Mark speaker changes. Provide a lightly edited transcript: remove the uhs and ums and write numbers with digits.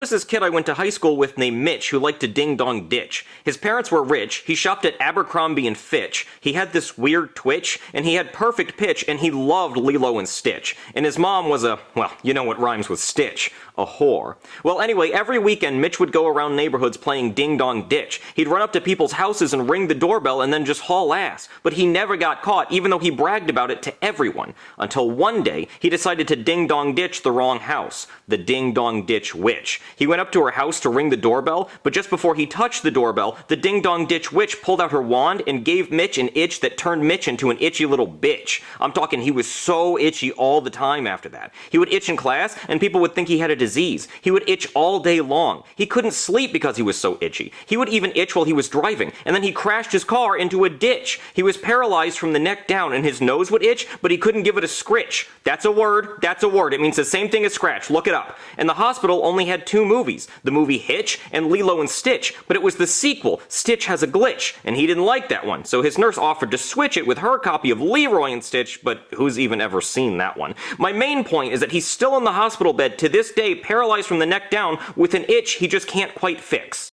Speaker 1: There's this kid I went to high school with named Mitch who liked to ding-dong ditch. His parents were rich, he shopped at Abercrombie and Fitch, he had this weird twitch, and he had perfect pitch, and he loved Lilo and Stitch. And his mom was a, well, you know what rhymes with Stitch, a whore. Well, anyway, every weekend Mitch would go around neighborhoods playing ding-dong ditch. He'd run up to people's houses and ring the doorbell and then just haul ass. But he never got caught, even though he bragged about it to everyone. Until one day, he decided to ding-dong ditch the wrong house. The ding-dong ditch witch. He went up to her house to ring the doorbell, but just before he touched the doorbell, the ding-dong ditch witch pulled out her wand and gave Mitch an itch that turned Mitch into an itchy little bitch. I'm talking he was so itchy all the time after that. He would itch in class, and people would think he had a disease. He would itch all day long. He couldn't sleep because he was so itchy. He would even itch while he was driving, and then he crashed his car into a ditch. He was paralyzed from the neck down, and his nose would itch, but he couldn't give it a scritch. That's a word. That's a word. It means the same thing as scratch. Look it up. And the hospital only had 2 movies, the movie Hitch and Lilo and Stitch, but it was the sequel, Stitch Has a Glitch, and he didn't like that one, so his nurse offered to switch it with her copy of Leroy and Stitch, but who's even ever seen that one? My main point is that he's still in the hospital bed to this day, paralyzed from the neck down, with an itch he just can't quite fix.